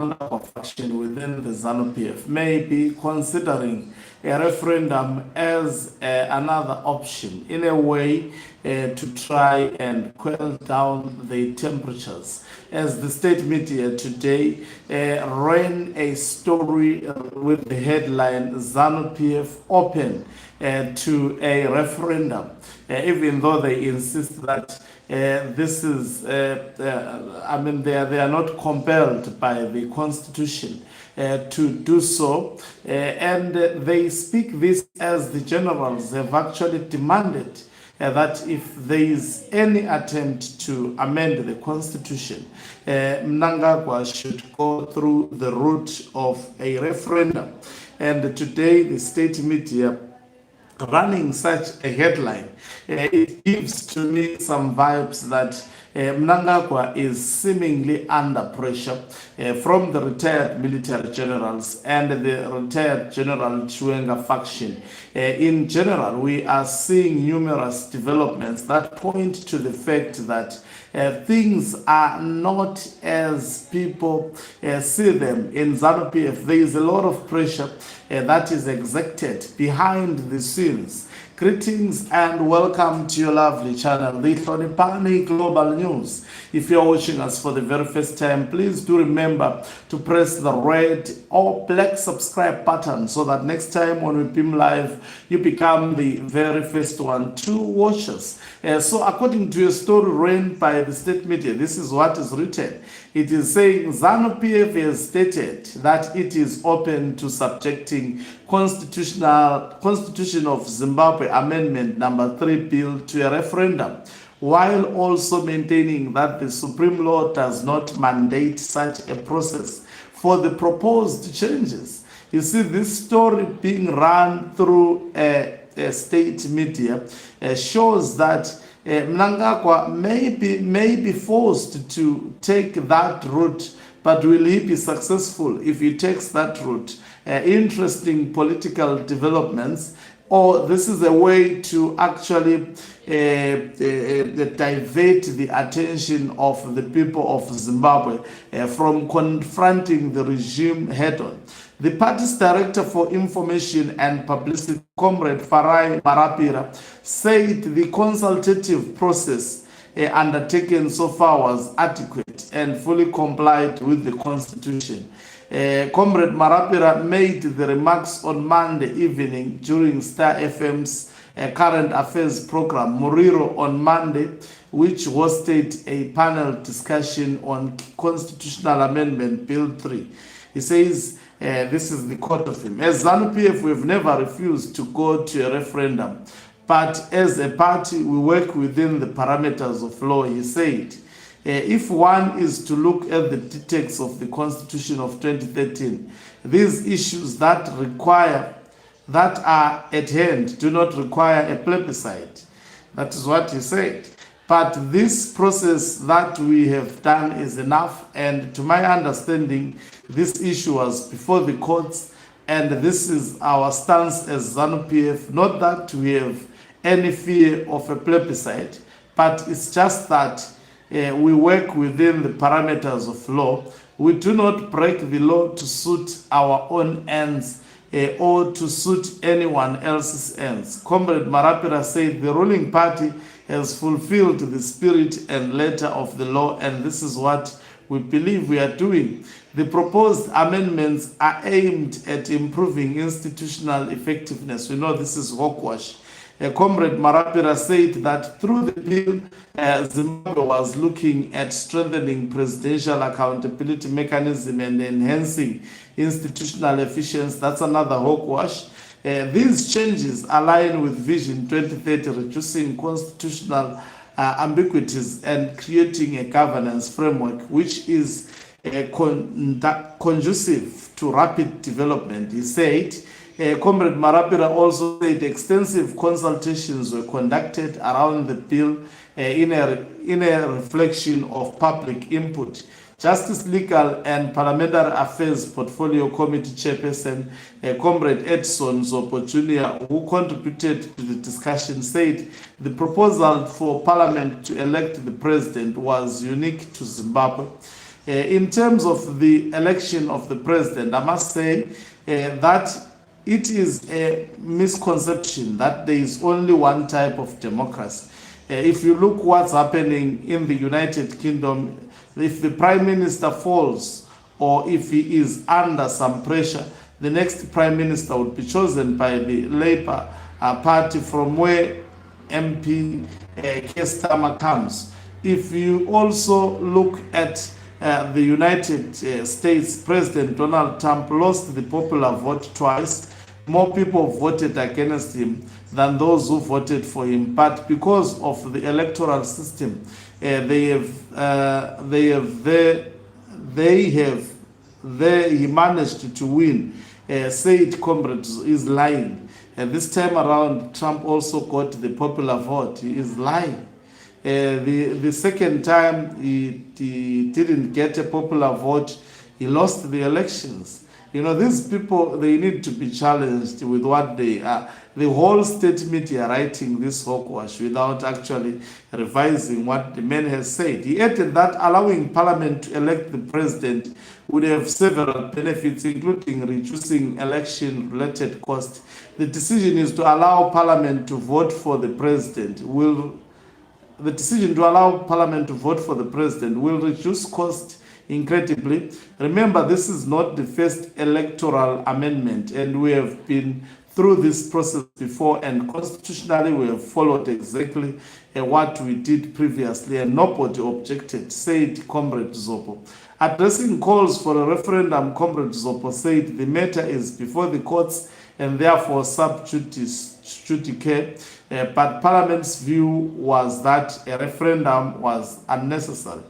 faction within the ZANU PF may be considering a referendum as another option in a way to try and quell down the temperatures. As the state media today ran a story with the headline ZANU PF open to a referendum, even though they insist that this is, I mean, they are not compelled by the Constitution to do so. And they speak this as the generals have actually demanded that if there is any attempt to amend the Constitution, Mnangagwa should go through the route of a referendum. And today, the state media running such a headline, it gives to me some vibes that Mnangagwa is seemingly under pressure from the retired military generals and the retired General Chiwenga faction. In general, we are seeing numerous developments that point to the fact that things are not as people see them in ZANU PF. There is a lot of pressure that is exerted behind the scenes. Greetings and welcome to your lovely channel, the Hlonipani Global News. If you're watching us for the very first time, please do remember to press the red or black subscribe button so that next time when we beam live, you become the very first one to watch us. So according to a story ran by the state media, this is what is written. It is saying ZANU PF has stated that it is open to subjecting Constitution of Zimbabwe Amendment number 3 bill to a referendum, while also maintaining that the Supreme Law does not mandate such a process for the proposed changes. You see, this story being run through a state media shows that Mnangagwa may be forced to take that route, but will he be successful if he takes that route? Interesting political developments, or this is a way to actually divert the attention of the people of Zimbabwe from confronting the regime head-on. The party's director for information and publicity, Comrade Farai Marapira, said the consultative process undertaken so far was adequate and fully complied with the Constitution. Comrade Marapira made the remarks on Monday evening during Star FM's current affairs program, Muriro on Monday, which hosted a panel discussion on Constitutional Amendment Bill 3. He says, this is the quote of him: as ZANU PF, we've never refused to go to a referendum, but as a party, we work within the parameters of law, he said. If one is to look at the dictates of the Constitution of 2013, these issues that are at hand do not require a plebiscite. That is what he said. But this process that we have done is enough, and to my understanding, this issue was before the courts, and this is our stance as ZANU PF. Not that we have any fear of a plebiscite, but it's just that we work within the parameters of law. We do not break the law to suit our own ends or to suit anyone else's ends. Comrade Marapira said the ruling party has fulfilled the spirit and letter of the law, and this is what we believe we are doing. The proposed amendments are aimed at improving institutional effectiveness. We know this is hogwash. Comrade Marapira said that through the bill, Zimbabwe was looking at strengthening presidential accountability mechanism and enhancing institutional efficiency. That's another hogwash. These changes align with Vision 2030, reducing constitutional ambiguities and creating a governance framework which is conducive to rapid development, he said. Comrade Marapira also said extensive consultations were conducted around the bill in a reflection of public input. Justice, Legal and Parliamentary Affairs Portfolio Committee Chairperson, Comrade Edson Zopo Jr., who contributed to the discussion, said the proposal for Parliament to elect the President was unique to Zimbabwe. In terms of the election of the president, I must say that it is a misconception that there is only one type of democracy. If you look what's happening in the United Kingdom, if the Prime Minister falls or if he is under some pressure, the next Prime Minister would be chosen by the Labour Party from where MP Keir Starmer comes. If you also look at the United States, President Donald Trump lost the popular vote twice. More people voted against him than those who voted for him. But because of the electoral system, he managed to win. Said comrades is lying. This time around, Trump also got the popular vote. He is lying. The second time he didn't get a popular vote, he lost the elections. You know, these people, they need to be challenged with what they are. The whole state media writing this hogwash without actually revising what the man has said. He added that allowing parliament to elect the president would have several benefits, including reducing election-related costs. The decision is to allow parliament to vote for the president The decision to allow parliament to vote for the president will reduce costs incredibly. Remember, this is not the first electoral amendment, and we have been through this process before, and constitutionally we have followed exactly what we did previously, and nobody objected, said Comrade Zopo. Addressing calls for a referendum, Comrade Zopo said the matter is before the courts and therefore sub judice, but Parliament's view was that a referendum was unnecessary.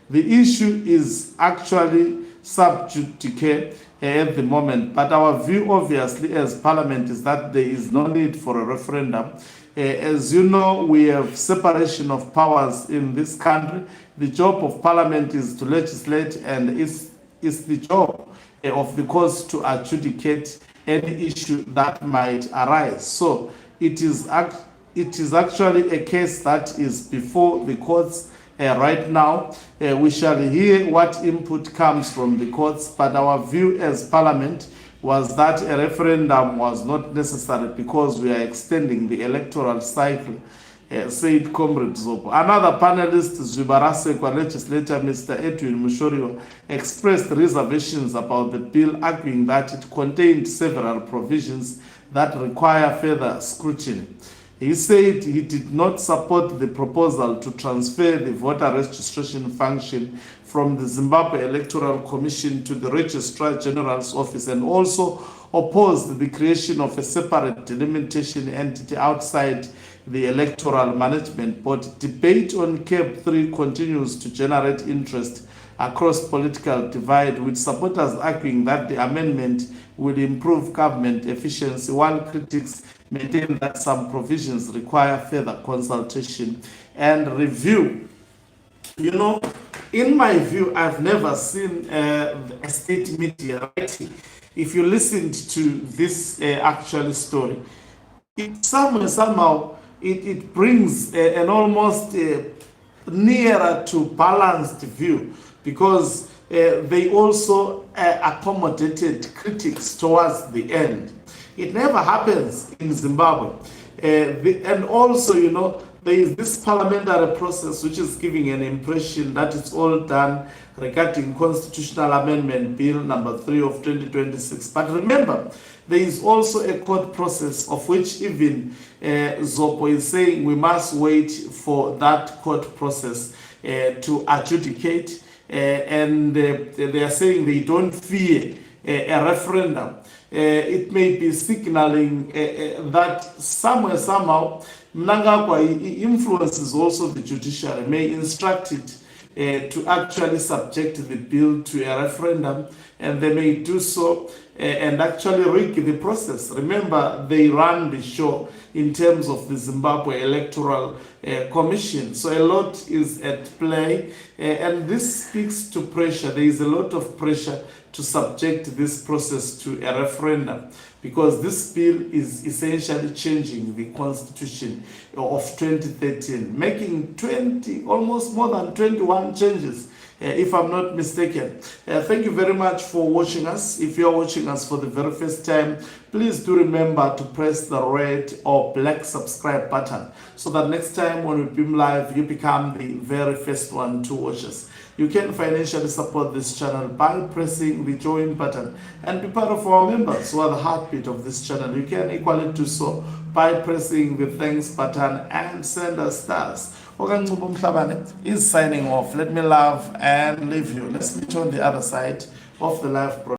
The issue is actually sub judice at the moment, but our view obviously as Parliament is that there is no need for a referendum. As you know, we have separation of powers in this country. The job of Parliament is to legislate, and it's the job of the courts to adjudicate any issue that might arise. So it is actually a case that is before the courts right now. We shall hear what input comes from the courts, but our view as Parliament was that a referendum was not necessary because we are extending the electoral cycle, said Comrade Zopo. Another panelist, Zwibarasekwa legislator Mr. Edwin Mushoriwa, expressed reservations about the bill, arguing that it contained several provisions that require further scrutiny. He said he did not support the proposal to transfer the voter registration function from the Zimbabwe Electoral Commission to the Registrar General's office, and also opposed the creation of a separate delimitation entity outside the Electoral Management Board. Debate on CAB 3 continues to generate interest across political divide, with supporters arguing that the amendment will improve government efficiency, while critics maintain that some provisions require further consultation and review. You know, in my view, I've never seen a state media writing. If you listened to this actual story, it somehow it brings an almost nearer to balanced view, because they also accommodated critics towards the end. It never happens in Zimbabwe. And also, you know, there is this parliamentary process which is giving an impression that it's all done regarding Constitutional Amendment Bill number 3 of 2026. But remember, there is also a court process of which even Zopo is saying we must wait for that court process to adjudicate. And they are saying they don't fear a referendum. It may be signaling that somehow Mnangagwa influences also the judiciary, may instruct it to actually subject the bill to a referendum, and they may do so and actually rig the process. Remember, they run the show in terms of the Zimbabwe Electoral Commission. So a lot is at play, and this speaks to pressure. There is a lot of pressure to subject this process to a referendum, because this bill is essentially changing the constitution of 2013, making almost more than 21 changes if I'm not mistaken. Thank you very much for watching us. If you're watching us for the very first time, please do remember to press the red or black subscribe button so that next time when we beam live, you become the very first one to watch us. You can financially support this channel by pressing the join button and be part of our members who are the heartbeat of this channel. You can equally do so by pressing the thanks button and send us stars. Okancubo Mhlabane is signing off. Let me love and leave you. Let's meet on the other side of the live broadcast.